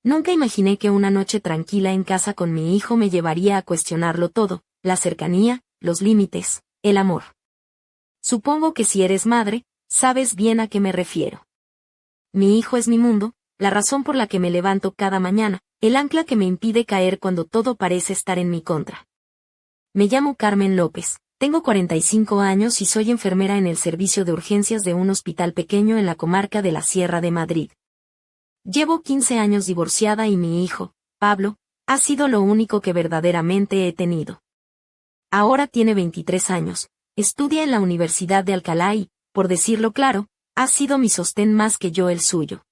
Nunca imaginé que una noche tranquila en casa con mi hijo me llevaría a cuestionarlo todo, la cercanía, los límites, el amor. Supongo que si eres madre, sabes bien a qué me refiero. Mi hijo es mi mundo, la razón por la que me levanto cada mañana, el ancla que me impide caer cuando todo parece estar en mi contra. Me llamo Carmen López, tengo 45 años y soy enfermera en el servicio de urgencias de un hospital pequeño en la comarca de la Sierra de Madrid. Llevo 15 años divorciada y mi hijo, Pablo, ha sido lo único que verdaderamente he tenido. Ahora tiene 23 años, estudia en la Universidad de Alcalá y, por decirlo claro, ha sido mi sostén más que yo el suyo.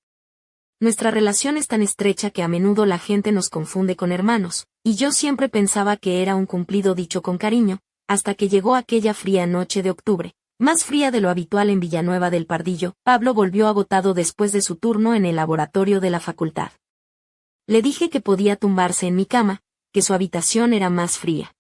Nuestra relación es tan estrecha que a menudo la gente nos confunde con hermanos, y yo siempre pensaba que era un cumplido dicho con cariño, hasta que llegó aquella fría noche de octubre, más fría de lo habitual en Villanueva del Pardillo. Pablo volvió agotado después de su turno en el laboratorio de la facultad. Le dije que podía tumbarse en mi cama, que su habitación era más fría.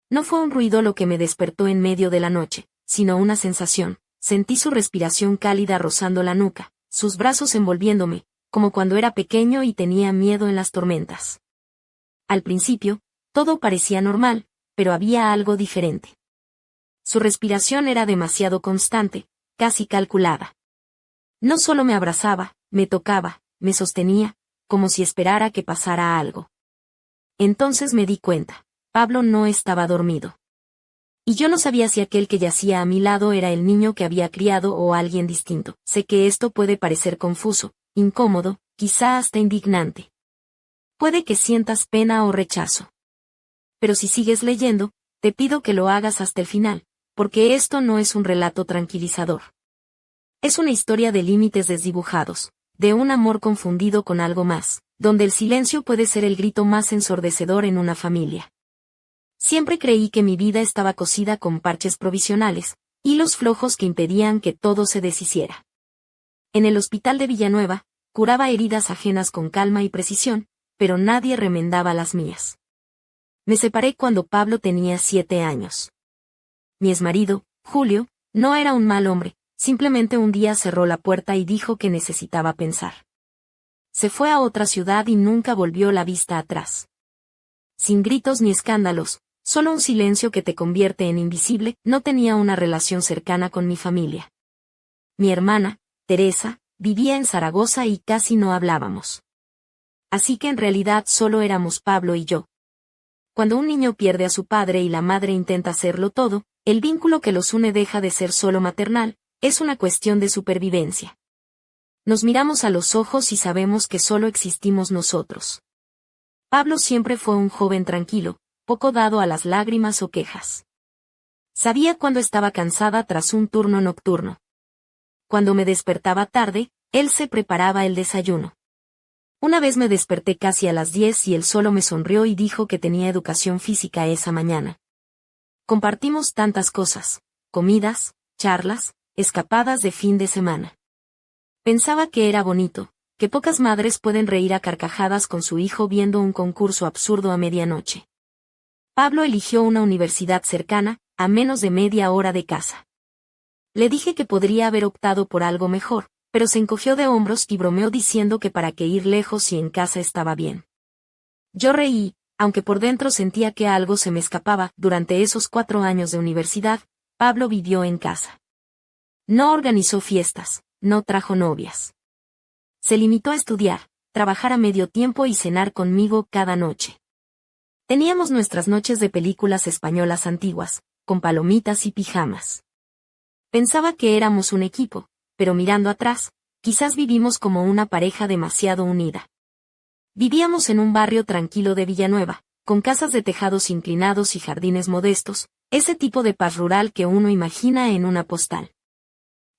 No fue un ruido lo que me despertó en medio de la noche, sino una sensación. Sentí su respiración cálida rozando la nuca, sus brazos envolviéndome, como cuando era pequeño y tenía miedo en las tormentas. Al principio, todo parecía normal, pero había algo diferente. Su respiración era demasiado constante, casi calculada. No solo me abrazaba, me tocaba, me sostenía, como si esperara que pasara algo. Entonces me di cuenta, Pablo no estaba dormido. Y yo no sabía si aquel que yacía a mi lado era el niño que había criado o alguien distinto. Sé que esto puede parecer confuso, incómodo, quizá hasta indignante. Puede que sientas pena o rechazo. Pero si sigues leyendo, te pido que lo hagas hasta el final, porque esto no es un relato tranquilizador. Es una historia de límites desdibujados, de un amor confundido con algo más, donde el silencio puede ser el grito más ensordecedor en una familia. Siempre creí que mi vida estaba cosida con parches provisionales, hilos flojos que impedían que todo se deshiciera. En el hospital de Villanueva, curaba heridas ajenas con calma y precisión, pero nadie remendaba las mías. Me separé cuando Pablo tenía 7 años. Mi exmarido, Julio, no era un mal hombre, simplemente un día cerró la puerta y dijo que necesitaba pensar. Se fue a otra ciudad y nunca volvió la vista atrás. Sin gritos ni escándalos, solo un silencio que te convierte en invisible. No tenía una relación cercana con mi familia. Mi hermana, Teresa, vivía en Zaragoza y casi no hablábamos. Así que en realidad solo éramos Pablo y yo. Cuando un niño pierde a su padre y la madre intenta hacerlo todo, el vínculo que los une deja de ser solo maternal, es una cuestión de supervivencia. Nos miramos a los ojos y sabemos que solo existimos nosotros. Pablo siempre fue un joven tranquilo, poco dado a las lágrimas o quejas. Sabía cuando estaba cansada tras un turno nocturno. Cuando me despertaba tarde, él se preparaba el desayuno. Una vez me desperté casi a las 10 y él solo me sonrió y dijo que tenía educación física esa mañana. Compartimos tantas cosas, comidas, charlas, escapadas de fin de semana. Pensaba que era bonito, que pocas madres pueden reír a carcajadas con su hijo viendo un concurso absurdo a medianoche. Pablo eligió una universidad cercana, a menos de media hora de casa. Le dije que podría haber optado por algo mejor, pero se encogió de hombros y bromeó diciendo que para qué ir lejos si en casa estaba bien. Yo reí, aunque por dentro sentía que algo se me escapaba. Durante esos 4 años de universidad, Pablo vivió en casa. No organizó fiestas, no trajo novias. Se limitó a estudiar, trabajar a medio tiempo y cenar conmigo cada noche. Teníamos nuestras noches de películas españolas antiguas, con palomitas y pijamas. Pensaba que éramos un equipo, pero mirando atrás, quizás vivimos como una pareja demasiado unida. Vivíamos en un barrio tranquilo de Villanueva, con casas de tejados inclinados y jardines modestos, ese tipo de paz rural que uno imagina en una postal.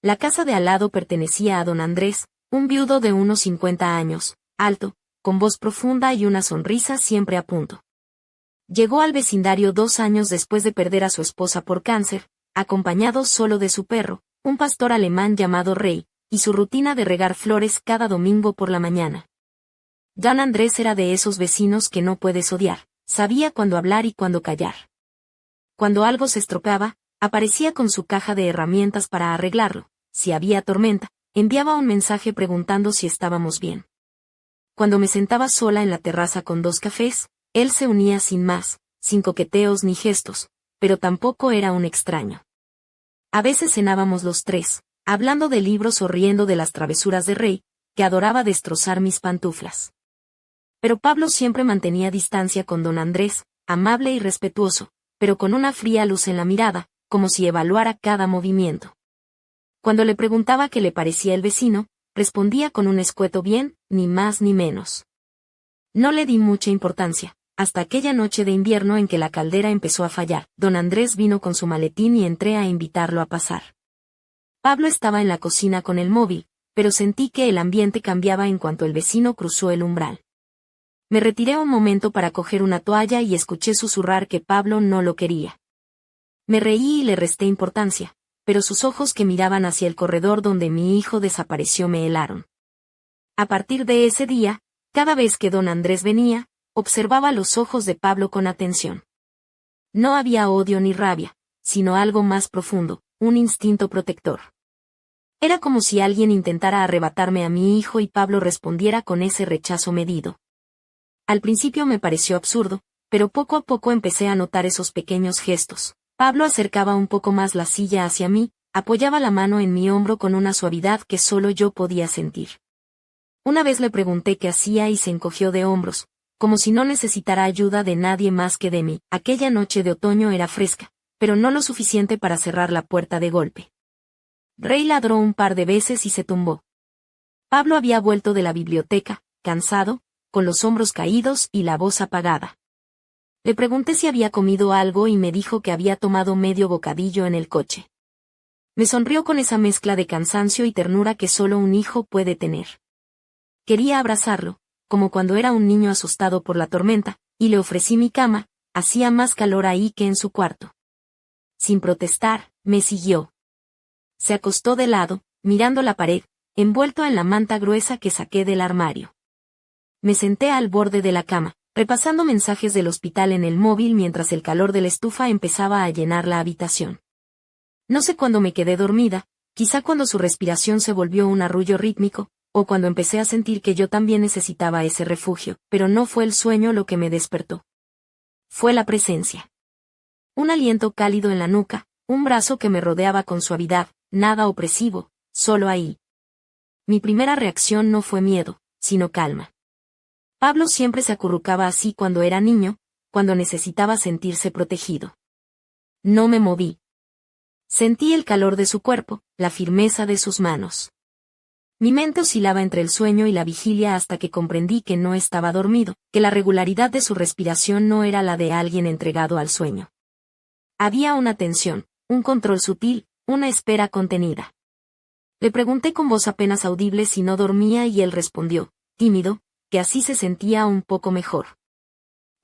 La casa de al lado pertenecía a don Andrés, un viudo de unos 50 años, alto, con voz profunda y una sonrisa siempre a punto. Llegó al vecindario 2 años después de perder a su esposa por cáncer, acompañado solo de su perro, un pastor alemán llamado Rey, y su rutina de regar flores cada domingo por la mañana. Don Andrés era de esos vecinos que no puedes odiar, sabía cuándo hablar y cuándo callar. Cuando algo se estropeaba, aparecía con su caja de herramientas para arreglarlo. Si había tormenta, enviaba un mensaje preguntando si estábamos bien. Cuando me sentaba sola en la terraza con 2 cafés, él se unía sin más, sin coqueteos ni gestos, pero tampoco era un extraño. A veces cenábamos los 3, hablando de libros o riendo de las travesuras de Rey, que adoraba destrozar mis pantuflas. Pero Pablo siempre mantenía distancia con don Andrés, amable y respetuoso, pero con una fría luz en la mirada, como si evaluara cada movimiento. Cuando le preguntaba qué le parecía el vecino, respondía con un escueto bien, ni más ni menos. No le di mucha importancia, hasta aquella noche de invierno en que la caldera empezó a fallar. Don Andrés vino con su maletín y entré a invitarlo a pasar. Pablo estaba en la cocina con el móvil, pero sentí que el ambiente cambiaba en cuanto el vecino cruzó el umbral. Me retiré un momento para coger una toalla y escuché susurrar que Pablo no lo quería. Me reí y le resté importancia, pero sus ojos que miraban hacia el corredor donde mi hijo desapareció me helaron. A partir de ese día, cada vez que don Andrés venía, observaba los ojos de Pablo con atención. No había odio ni rabia, sino algo más profundo, un instinto protector. Era como si alguien intentara arrebatarme a mi hijo y Pablo respondiera con ese rechazo medido. Al principio me pareció absurdo, pero poco a poco empecé a notar esos pequeños gestos. Pablo acercaba un poco más la silla hacia mí, apoyaba la mano en mi hombro con una suavidad que solo yo podía sentir. Una vez le pregunté qué hacía y se encogió de hombros, como si no necesitara ayuda de nadie más que de mí. Aquella noche de otoño era fresca, pero no lo suficiente para cerrar la puerta de golpe. Rey ladró un par de veces y se tumbó. Pablo había vuelto de la biblioteca, cansado, con los hombros caídos y la voz apagada. Le pregunté si había comido algo y me dijo que había tomado medio bocadillo en el coche. Me sonrió con esa mezcla de cansancio y ternura que solo un hijo puede tener. Quería abrazarlo, como cuando era un niño asustado por la tormenta, y le ofrecí mi cama, hacía más calor ahí que en su cuarto. Sin protestar, me siguió. Se acostó de lado, mirando la pared, envuelto en la manta gruesa que saqué del armario. Me senté al borde de la cama, repasando mensajes del hospital en el móvil mientras el calor de la estufa empezaba a llenar la habitación. No sé cuándo me quedé dormida, quizá cuando su respiración se volvió un arrullo rítmico, o cuando empecé a sentir que yo también necesitaba ese refugio, pero no fue el sueño lo que me despertó. Fue la presencia. Un aliento cálido en la nuca, un brazo que me rodeaba con suavidad, nada opresivo, solo ahí. Mi primera reacción no fue miedo, sino calma. Pablo siempre se acurrucaba así cuando era niño, cuando necesitaba sentirse protegido. No me moví. Sentí el calor de su cuerpo, la firmeza de sus manos. Mi mente oscilaba entre el sueño y la vigilia hasta que comprendí que no estaba dormido, que la regularidad de su respiración no era la de alguien entregado al sueño. Había una tensión, un control sutil, una espera contenida. Le pregunté con voz apenas audible si no dormía y él respondió, tímido, que así se sentía un poco mejor.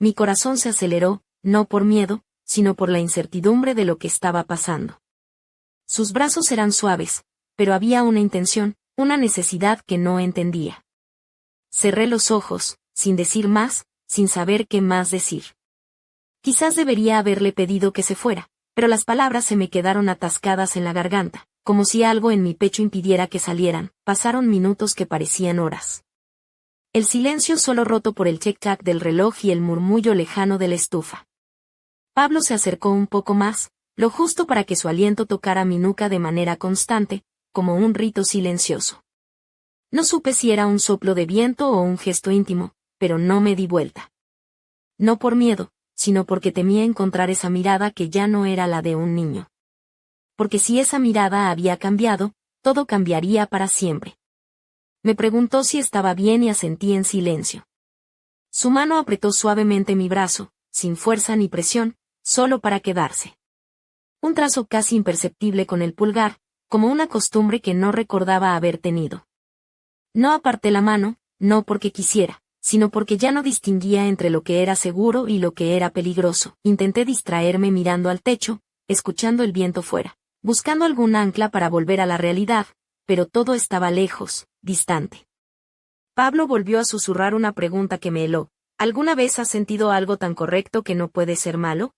Mi corazón se aceleró, no por miedo, sino por la incertidumbre de lo que estaba pasando. Sus brazos eran suaves, pero había una intención, una necesidad que no entendía. Cerré los ojos, sin decir más, sin saber qué más decir. Quizás debería haberle pedido que se fuera, pero las palabras se me quedaron atascadas en la garganta, como si algo en mi pecho impidiera que salieran. Pasaron minutos que parecían horas. El silencio solo roto por el tic-tac del reloj y el murmullo lejano de la estufa. Pablo se acercó un poco más, lo justo para que su aliento tocara mi nuca de manera constante, como un rito silencioso. No supe si era un soplo de viento o un gesto íntimo, pero no me di vuelta. No por miedo, sino porque temía encontrar esa mirada que ya no era la de un niño. Porque si esa mirada había cambiado, todo cambiaría para siempre. Me preguntó si estaba bien y asentí en silencio. Su mano apretó suavemente mi brazo, sin fuerza ni presión, solo para quedarse. Un trazo casi imperceptible con el pulgar, como una costumbre que no recordaba haber tenido. No aparté la mano, no porque quisiera, sino porque ya no distinguía entre lo que era seguro y lo que era peligroso. Intenté distraerme mirando al techo, escuchando el viento fuera, buscando algún ancla para volver a la realidad, pero todo estaba lejos, distante. Pablo volvió a susurrar una pregunta que me heló. ¿Alguna vez has sentido algo tan correcto que no puede ser malo?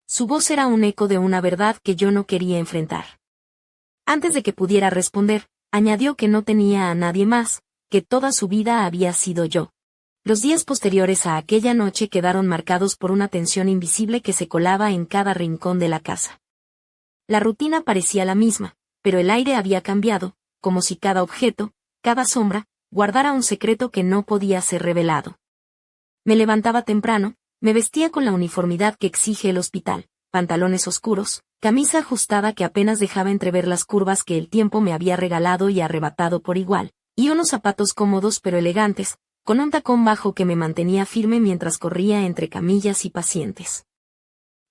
Su voz era un eco de una verdad que yo no quería enfrentar. Antes de que pudiera responder, añadió que no tenía a nadie más, que toda su vida había sido yo. Los días posteriores a aquella noche quedaron marcados por una tensión invisible que se colaba en cada rincón de la casa. La rutina parecía la misma, pero el aire había cambiado, como si cada objeto, cada sombra, guardara un secreto que no podía ser revelado. Me levantaba temprano, me vestía con la uniformidad que exige el hospital, pantalones oscuros, camisa ajustada que apenas dejaba entrever las curvas que el tiempo me había regalado y arrebatado por igual, y unos zapatos cómodos pero elegantes, con un tacón bajo que me mantenía firme mientras corría entre camillas y pacientes.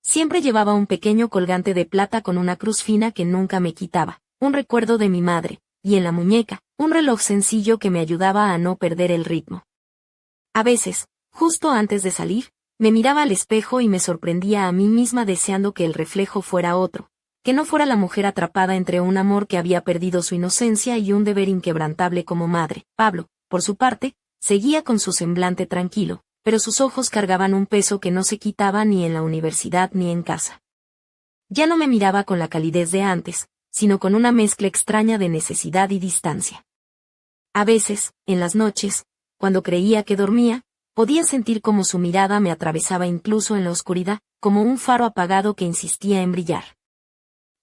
Siempre llevaba un pequeño colgante de plata con una cruz fina que nunca me quitaba, un recuerdo de mi madre, y en la muñeca, un reloj sencillo que me ayudaba a no perder el ritmo. A veces, justo antes de salir, me miraba al espejo y me sorprendía a mí misma deseando que el reflejo fuera otro, que no fuera la mujer atrapada entre un amor que había perdido su inocencia y un deber inquebrantable como madre. Pablo, por su parte, seguía con su semblante tranquilo, pero sus ojos cargaban un peso que no se quitaba ni en la universidad ni en casa. Ya no me miraba con la calidez de antes, sino con una mezcla extraña de necesidad y distancia. A veces, en las noches, cuando creía que dormía, podía sentir como su mirada me atravesaba incluso en la oscuridad, como un faro apagado que insistía en brillar.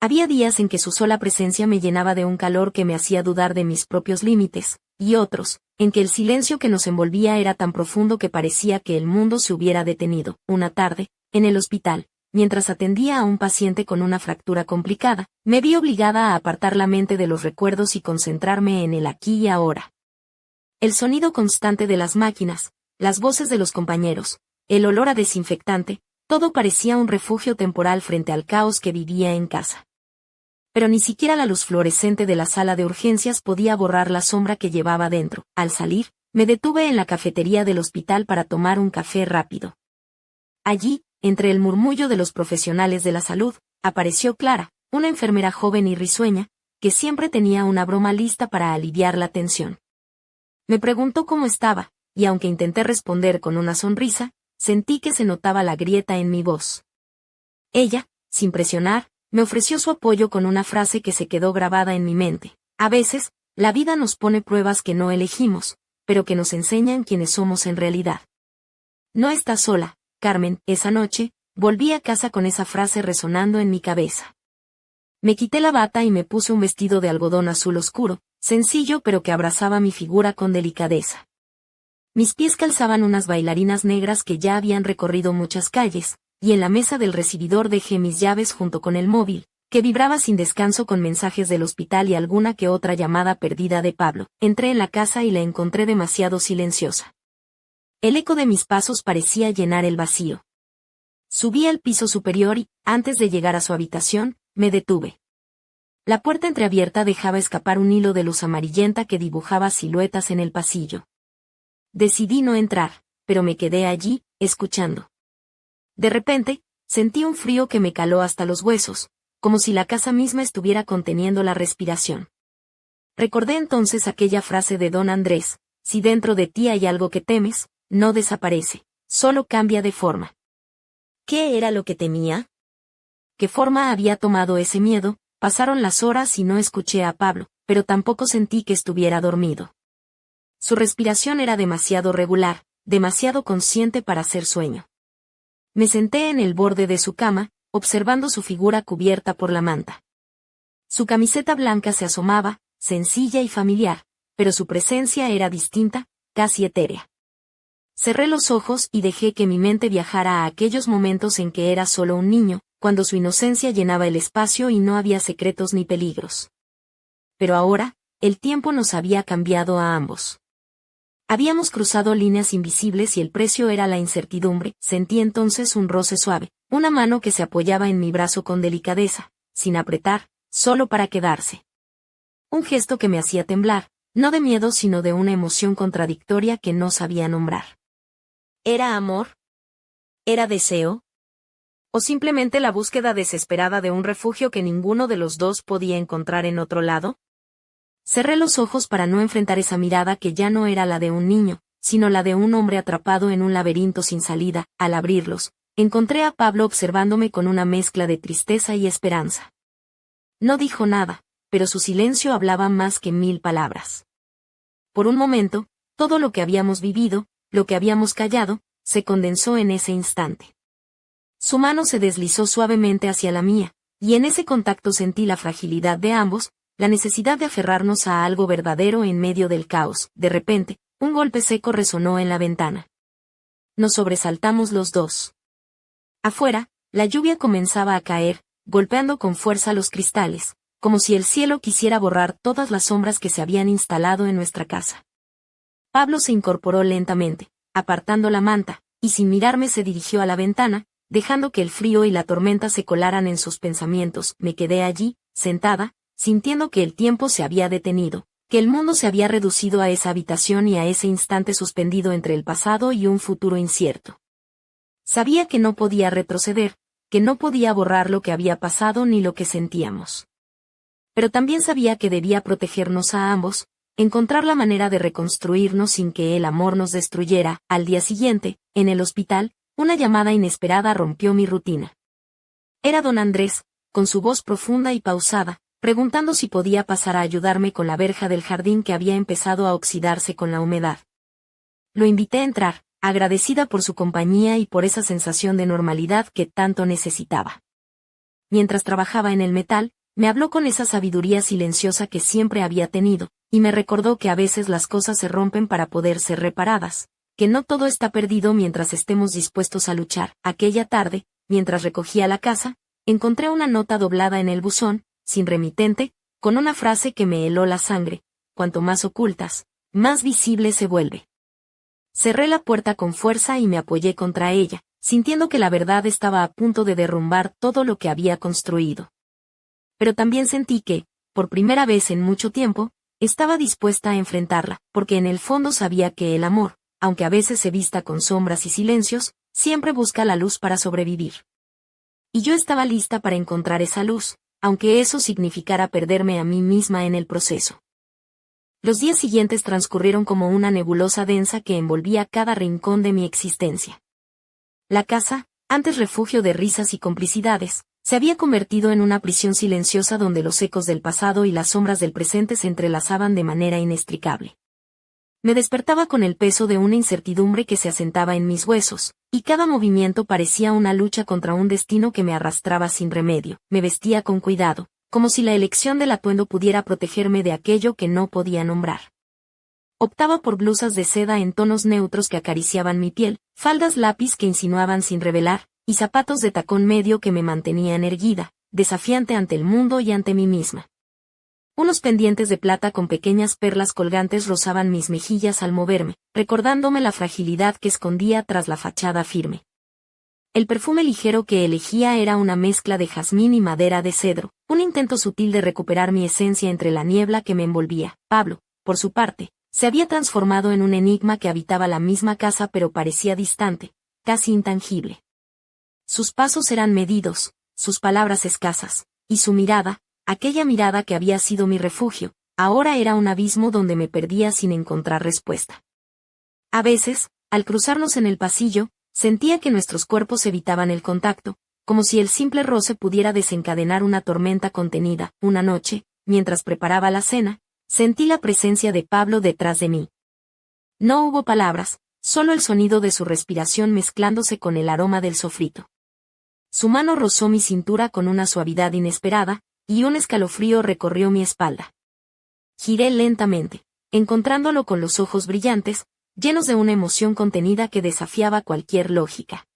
Había días en que su sola presencia me llenaba de un calor que me hacía dudar de mis propios límites, y otros, en que el silencio que nos envolvía era tan profundo que parecía que el mundo se hubiera detenido. Una tarde, en el hospital, mientras atendía a un paciente con una fractura complicada, me vi obligada a apartar la mente de los recuerdos y concentrarme en el aquí y ahora. El sonido constante de las máquinas, las voces de los compañeros, el olor a desinfectante, todo parecía un refugio temporal frente al caos que vivía en casa. Pero ni siquiera la luz fluorescente de la sala de urgencias podía borrar la sombra que llevaba dentro. Al salir, me detuve en la cafetería del hospital para tomar un café rápido. Allí, entre el murmullo de los profesionales de la salud, apareció Clara, una enfermera joven y risueña, que siempre tenía una broma lista para aliviar la tensión. Me preguntó cómo estaba, y aunque intenté responder con una sonrisa, sentí que se notaba la grieta en mi voz. Ella, sin presionar, me ofreció su apoyo con una frase que se quedó grabada en mi mente. A veces, la vida nos pone pruebas que no elegimos, pero que nos enseñan quiénes somos en realidad. No estás sola, Carmen. Esa noche, volví a casa con esa frase resonando en mi cabeza. Me quité la bata y me puse un vestido de algodón azul oscuro, sencillo pero que abrazaba mi figura con delicadeza. Mis pies calzaban unas bailarinas negras que ya habían recorrido muchas calles, y en la mesa del recibidor dejé mis llaves junto con el móvil, que vibraba sin descanso con mensajes del hospital y alguna que otra llamada perdida de Pablo. Entré en la casa y la encontré demasiado silenciosa. El eco de mis pasos parecía llenar el vacío. Subí al piso superior y, antes de llegar a su habitación, me detuve. La puerta entreabierta dejaba escapar un hilo de luz amarillenta que dibujaba siluetas en el pasillo. Decidí no entrar, pero me quedé allí, escuchando. De repente, sentí un frío que me caló hasta los huesos, como si la casa misma estuviera conteniendo la respiración. Recordé entonces aquella frase de don Andrés: si dentro de ti hay algo que temes, no desaparece, solo cambia de forma. ¿Qué era lo que temía? ¿Qué forma había tomado ese miedo? Pasaron las horas y no escuché a Pablo, pero tampoco sentí que estuviera dormido. Su respiración era demasiado regular, demasiado consciente para ser sueño. Me senté en el borde de su cama, observando su figura cubierta por la manta. Su camiseta blanca se asomaba, sencilla y familiar, pero su presencia era distinta, casi etérea. Cerré los ojos y dejé que mi mente viajara a aquellos momentos en que era solo un niño, cuando su inocencia llenaba el espacio y no había secretos ni peligros. Pero ahora, el tiempo nos había cambiado a ambos. Habíamos cruzado líneas invisibles y el precio era la incertidumbre. Sentí entonces un roce suave, una mano que se apoyaba en mi brazo con delicadeza, sin apretar, solo para quedarse. Un gesto que me hacía temblar, no de miedo sino de una emoción contradictoria que no sabía nombrar. ¿Era amor? ¿Era deseo? ¿O simplemente la búsqueda desesperada de un refugio que ninguno de los dos podía encontrar en otro lado? Cerré los ojos para no enfrentar esa mirada que ya no era la de un niño, sino la de un hombre atrapado en un laberinto sin salida. Al abrirlos, encontré a Pablo observándome con una mezcla de tristeza y esperanza. No dijo nada, pero su silencio hablaba más que 1000 palabras. Por un momento, todo lo que habíamos vivido, lo que habíamos callado, se condensó en ese instante. Su mano se deslizó suavemente hacia la mía, y en ese contacto sentí la fragilidad de ambos, la necesidad de aferrarnos a algo verdadero en medio del caos. De repente, un golpe seco resonó en la ventana. Nos sobresaltamos los dos. Afuera, la lluvia comenzaba a caer, golpeando con fuerza los cristales, como si el cielo quisiera borrar todas las sombras que se habían instalado en nuestra casa. Pablo se incorporó lentamente, apartando la manta, y sin mirarme se dirigió a la ventana, dejando que el frío y la tormenta se colaran en sus pensamientos. Me quedé allí, sentada, sintiendo que el tiempo se había detenido, que el mundo se había reducido a esa habitación y a ese instante suspendido entre el pasado y un futuro incierto. Sabía que no podía retroceder, que no podía borrar lo que había pasado ni lo que sentíamos. Pero también sabía que debía protegernos a ambos, encontrar la manera de reconstruirnos sin que el amor nos destruyera. Al día siguiente, en el hospital, una llamada inesperada rompió mi rutina. Era don Andrés, con su voz profunda y pausada, preguntando si podía pasar a ayudarme con la verja del jardín que había empezado a oxidarse con la humedad. Lo invité a entrar, agradecida por su compañía y por esa sensación de normalidad que tanto necesitaba. Mientras trabajaba en el metal, me habló con esa sabiduría silenciosa que siempre había tenido, y me recordó que a veces las cosas se rompen para poder ser reparadas, que no todo está perdido mientras estemos dispuestos a luchar. Aquella tarde, mientras recogía la casa, encontré una nota doblada en el buzón, sin remitente, con una frase que me heló la sangre: cuanto más ocultas, más visible se vuelve. Cerré la puerta con fuerza y me apoyé contra ella, sintiendo que la verdad estaba a punto de derrumbar todo lo que había construido. Pero también sentí que, por primera vez en mucho tiempo, estaba dispuesta a enfrentarla, porque en el fondo sabía que el amor, aunque a veces se vista con sombras y silencios, siempre busca la luz para sobrevivir. Y yo estaba lista para encontrar esa luz, aunque eso significara perderme a mí misma en el proceso. Los días siguientes transcurrieron como una nebulosa densa que envolvía cada rincón de mi existencia. La casa, antes refugio de risas y complicidades, se había convertido en una prisión silenciosa donde los ecos del pasado y las sombras del presente se entrelazaban de manera inextricable. Me despertaba con el peso de una incertidumbre que se asentaba en mis huesos, y cada movimiento parecía una lucha contra un destino que me arrastraba sin remedio. Me vestía con cuidado, como si la elección del atuendo pudiera protegerme de aquello que no podía nombrar. Optaba por blusas de seda en tonos neutros que acariciaban mi piel, faldas lápiz que insinuaban sin revelar, y zapatos de tacón medio que me mantenían erguida, desafiante ante el mundo y ante mí misma. Unos pendientes de plata con pequeñas perlas colgantes rozaban mis mejillas al moverme, recordándome la fragilidad que escondía tras la fachada firme. El perfume ligero que elegía era una mezcla de jazmín y madera de cedro, un intento sutil de recuperar mi esencia entre la niebla que me envolvía. Pablo, por su parte, se había transformado en un enigma que habitaba la misma casa pero parecía distante, casi intangible. Sus pasos eran medidos, sus palabras escasas, y su mirada, aquella mirada que había sido mi refugio, ahora era un abismo donde me perdía sin encontrar respuesta. A veces, al cruzarnos en el pasillo, sentía que nuestros cuerpos evitaban el contacto, como si el simple roce pudiera desencadenar una tormenta contenida. Una noche, mientras preparaba la cena, sentí la presencia de Pablo detrás de mí. No hubo palabras, solo el sonido de su respiración mezclándose con el aroma del sofrito. Su mano rozó mi cintura con una suavidad inesperada, y un escalofrío recorrió mi espalda. Giré lentamente, encontrándolo con los ojos brillantes, llenos de una emoción contenida que desafiaba cualquier lógica.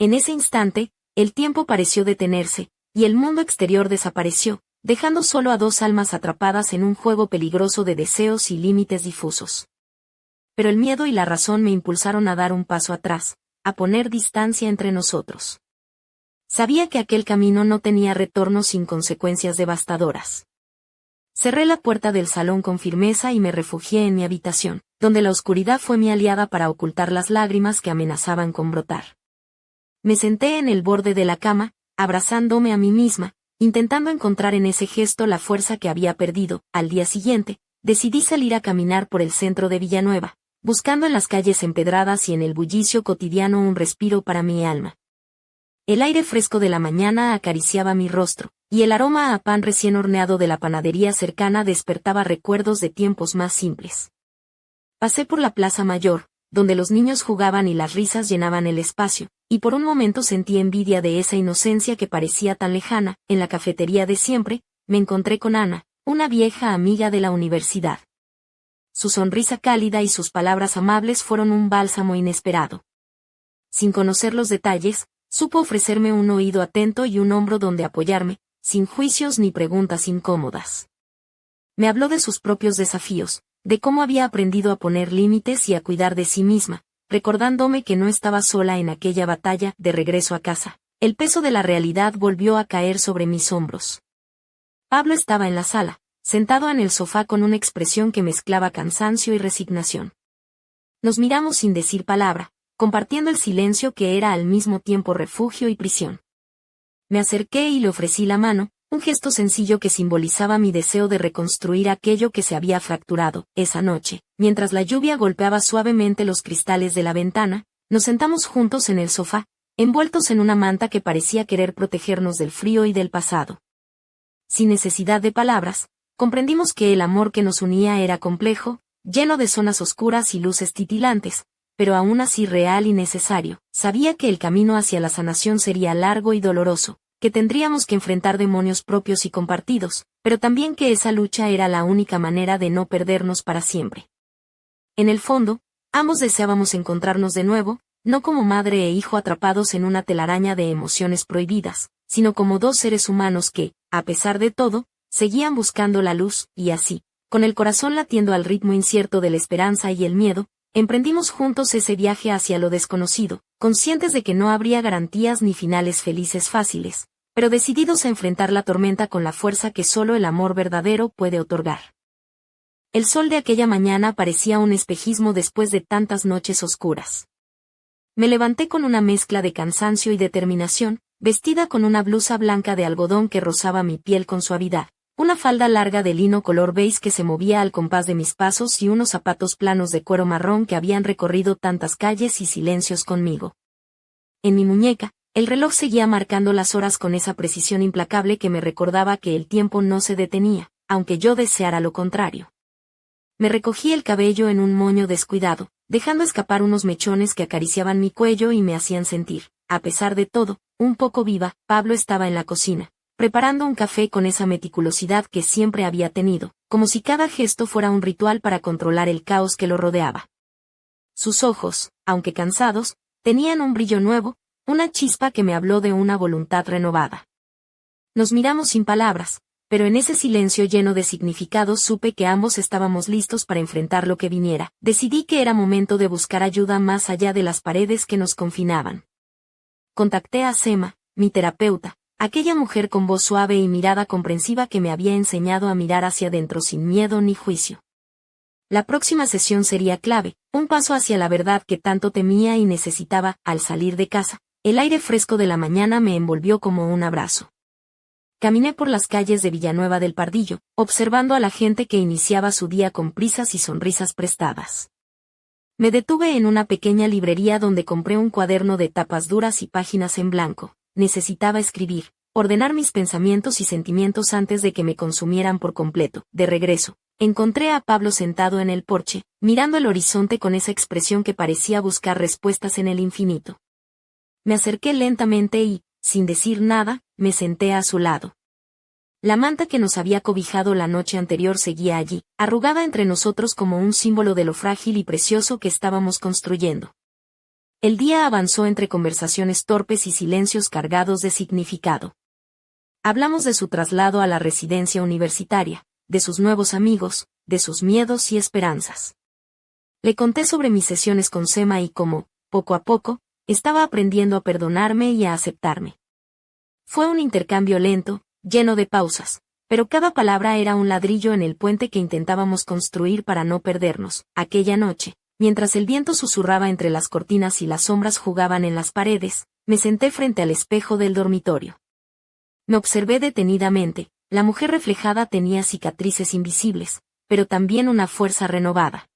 En ese instante, el tiempo pareció detenerse, y el mundo exterior desapareció, dejando solo a dos almas atrapadas en un juego peligroso de deseos y límites difusos. Pero el miedo y la razón me impulsaron a dar un paso atrás, a poner distancia entre nosotros. Sabía que aquel camino no tenía retorno sin consecuencias devastadoras. Cerré la puerta del salón con firmeza y me refugié en mi habitación, donde la oscuridad fue mi aliada para ocultar las lágrimas que amenazaban con brotar. Me senté en el borde de la cama, abrazándome a mí misma, intentando encontrar en ese gesto la fuerza que había perdido. Al día siguiente, decidí salir a caminar por el centro de Villanueva, buscando en las calles empedradas y en el bullicio cotidiano un respiro para mi alma. El aire fresco de la mañana acariciaba mi rostro, y el aroma a pan recién horneado de la panadería cercana despertaba recuerdos de tiempos más simples. Pasé por la Plaza Mayor, donde los niños jugaban y las risas llenaban el espacio, y por un momento sentí envidia de esa inocencia que parecía tan lejana. En la cafetería de siempre, me encontré con Ana, una vieja amiga de la universidad. Su sonrisa cálida y sus palabras amables fueron un bálsamo inesperado. Sin conocer los detalles, supo ofrecerme un oído atento y un hombro donde apoyarme, sin juicios ni preguntas incómodas. Me habló de sus propios desafíos, de cómo había aprendido a poner límites y a cuidar de sí misma, recordándome que no estaba sola en aquella batalla. De regreso a casa, el peso de la realidad volvió a caer sobre mis hombros. Pablo estaba en la sala, sentado en el sofá con una expresión que mezclaba cansancio y resignación. Nos miramos sin decir palabra, compartiendo el silencio que era al mismo tiempo refugio y prisión. Me acerqué y le ofrecí la mano, un gesto sencillo que simbolizaba mi deseo de reconstruir aquello que se había fracturado. Esa noche, mientras la lluvia golpeaba suavemente los cristales de la ventana, nos sentamos juntos en el sofá, envueltos en una manta que parecía querer protegernos del frío y del pasado. Sin necesidad de palabras, comprendimos que el amor que nos unía era complejo, lleno de zonas oscuras y luces titilantes, pero aún así real y necesario. Sabía que el camino hacia la sanación sería largo y doloroso, que tendríamos que enfrentar demonios propios y compartidos, pero también que esa lucha era la única manera de no perdernos para siempre. En el fondo, ambos deseábamos encontrarnos de nuevo, no como madre e hijo atrapados en una telaraña de emociones prohibidas, sino como dos seres humanos que, a pesar de todo, seguían buscando la luz. Y así, con el corazón latiendo al ritmo incierto de la esperanza y el miedo, emprendimos juntos ese viaje hacia lo desconocido, conscientes de que no habría garantías ni finales felices fáciles, pero decididos a enfrentar la tormenta con la fuerza que solo el amor verdadero puede otorgar. El sol de aquella mañana parecía un espejismo después de tantas noches oscuras. Me levanté con una mezcla de cansancio y determinación, vestida con una blusa blanca de algodón que rozaba mi piel con suavidad, una falda larga de lino color beige que se movía al compás de mis pasos y unos zapatos planos de cuero marrón que habían recorrido tantas calles y silencios conmigo. En mi muñeca, el reloj seguía marcando las horas con esa precisión implacable que me recordaba que el tiempo no se detenía, aunque yo deseara lo contrario. Me recogí el cabello en un moño descuidado, dejando escapar unos mechones que acariciaban mi cuello y me hacían sentir, a pesar de todo, un poco viva. Pablo estaba en la cocina, preparando un café con esa meticulosidad que siempre había tenido, como si cada gesto fuera un ritual para controlar el caos que lo rodeaba. Sus ojos, aunque cansados, tenían un brillo nuevo, una chispa que me habló de una voluntad renovada. Nos miramos sin palabras, pero en ese silencio lleno de significados supe que ambos estábamos listos para enfrentar lo que viniera. Decidí que era momento de buscar ayuda más allá de las paredes que nos confinaban. Contacté a Sema, mi terapeuta, aquella mujer con voz suave y mirada comprensiva que me había enseñado a mirar hacia adentro sin miedo ni juicio. La próxima sesión sería clave, un paso hacia la verdad que tanto temía y necesitaba. Al salir de casa, el aire fresco de la mañana me envolvió como un abrazo. Caminé por las calles de Villanueva del Pardillo, observando a la gente que iniciaba su día con prisas y sonrisas prestadas. Me detuve en una pequeña librería donde compré un cuaderno de tapas duras y páginas en blanco. Necesitaba escribir, ordenar mis pensamientos y sentimientos antes de que me consumieran por completo. De regreso, encontré a Pablo sentado en el porche, mirando el horizonte con esa expresión que parecía buscar respuestas en el infinito. Me acerqué lentamente y, sin decir nada, me senté a su lado. La manta que nos había cobijado la noche anterior seguía allí, arrugada entre nosotros como un símbolo de lo frágil y precioso que estábamos construyendo. El día avanzó entre conversaciones torpes y silencios cargados de significado. Hablamos de su traslado a la residencia universitaria, de sus nuevos amigos, de sus miedos y esperanzas. Le conté sobre mis sesiones con Sema y cómo, poco a poco, estaba aprendiendo a perdonarme y a aceptarme. Fue un intercambio lento, lleno de pausas, pero cada palabra era un ladrillo en el puente que intentábamos construir para no perdernos. Aquella noche, mientras el viento susurraba entre las cortinas y las sombras jugaban en las paredes, me senté frente al espejo del dormitorio. Me observé detenidamente. La mujer reflejada tenía cicatrices invisibles, pero también una fuerza renovada.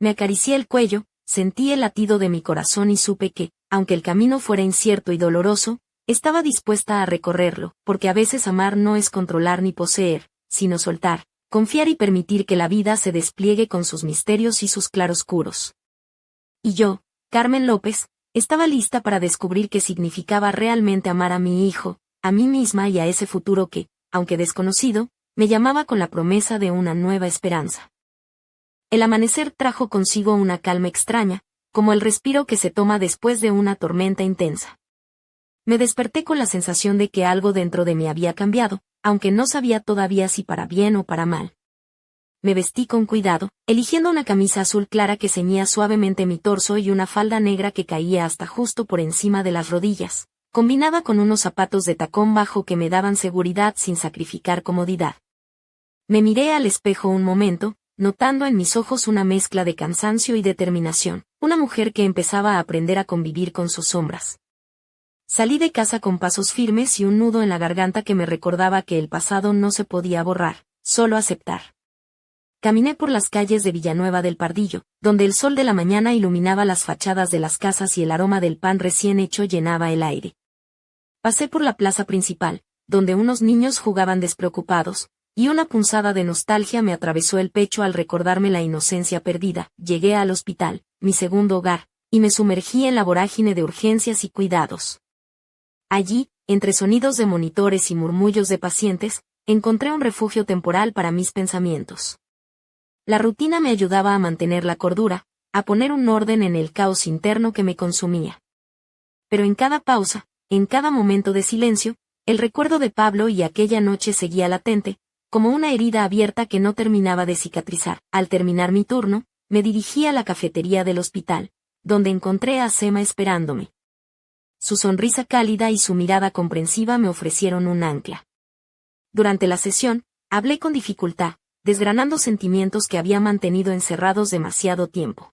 Me acaricié el cuello, sentí el latido de mi corazón y supe que, aunque el camino fuera incierto y doloroso, estaba dispuesta a recorrerlo, porque a veces amar no es controlar ni poseer, sino soltar, confiar y permitir que la vida se despliegue con sus misterios y sus claroscuros. Y yo, Carmen López, estaba lista para descubrir qué significaba realmente amar a mi hijo, a mí misma y a ese futuro que, aunque desconocido, me llamaba con la promesa de una nueva esperanza. El amanecer trajo consigo una calma extraña, como el respiro que se toma después de una tormenta intensa. Me desperté con la sensación de que algo dentro de mí había cambiado, aunque no sabía todavía si para bien o para mal. Me vestí con cuidado, eligiendo una camisa azul clara que ceñía suavemente mi torso y una falda negra que caía hasta justo por encima de las rodillas, combinada con unos zapatos de tacón bajo que me daban seguridad sin sacrificar comodidad. Me miré al espejo un momento, notando en mis ojos una mezcla de cansancio y determinación, una mujer que empezaba a aprender a convivir con sus sombras. Salí de casa con pasos firmes y un nudo en la garganta que me recordaba que el pasado no se podía borrar, solo aceptar. Caminé por las calles de Villanueva del Pardillo, donde el sol de la mañana iluminaba las fachadas de las casas y el aroma del pan recién hecho llenaba el aire. Pasé por la plaza principal, donde unos niños jugaban despreocupados, y una punzada de nostalgia me atravesó el pecho al recordarme la inocencia perdida. Llegué al hospital, mi segundo hogar, y me sumergí en la vorágine de urgencias y cuidados. Allí, entre sonidos de monitores y murmullos de pacientes, encontré un refugio temporal para mis pensamientos. La rutina me ayudaba a mantener la cordura, a poner un orden en el caos interno que me consumía. Pero en cada pausa, en cada momento de silencio, el recuerdo de Pablo y aquella noche seguía latente, como una herida abierta que no terminaba de cicatrizar. Al terminar mi turno, me dirigí a la cafetería del hospital, donde encontré a Sema esperándome. Su sonrisa cálida y su mirada comprensiva me ofrecieron un ancla. Durante la sesión, hablé con dificultad, desgranando sentimientos que había mantenido encerrados demasiado tiempo.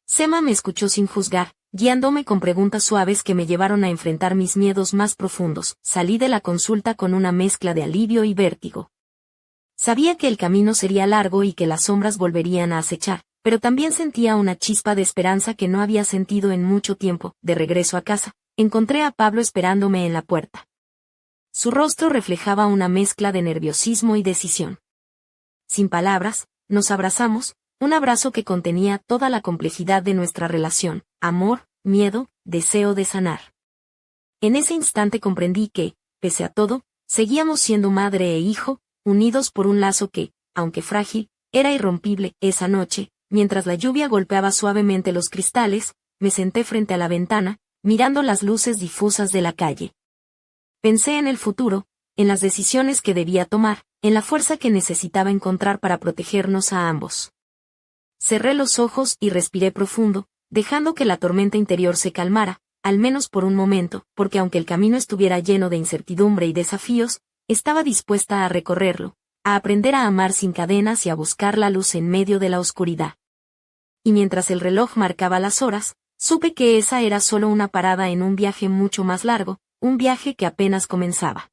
Sema me escuchó sin juzgar, guiándome con preguntas suaves que me llevaron a enfrentar mis miedos más profundos. Salí de la consulta con una mezcla de alivio y vértigo. Sabía que el camino sería largo y que las sombras volverían a acechar, pero también sentía una chispa de esperanza que no había sentido en mucho tiempo. De regreso a casa, encontré a Pablo esperándome en la puerta. Su rostro reflejaba una mezcla de nerviosismo y decisión. Sin palabras, nos abrazamos, un abrazo que contenía toda la complejidad de nuestra relación, amor, miedo, deseo de sanar. En ese instante comprendí que, pese a todo, seguíamos siendo madre e hijo, unidos por un lazo que, aunque frágil, era irrompible. Esa noche, mientras la lluvia golpeaba suavemente los cristales, me senté frente a la ventana, mirando las luces difusas de la calle. Pensé en el futuro, en las decisiones que debía tomar, en la fuerza que necesitaba encontrar para protegernos a ambos. Cerré los ojos y respiré profundo, dejando que la tormenta interior se calmara, al menos por un momento, porque aunque el camino estuviera lleno de incertidumbre y desafíos, estaba dispuesta a recorrerlo, a aprender a amar sin cadenas y a buscar la luz en medio de la oscuridad. Y mientras el reloj marcaba las horas, supe que esa era solo una parada en un viaje mucho más largo, un viaje que apenas comenzaba.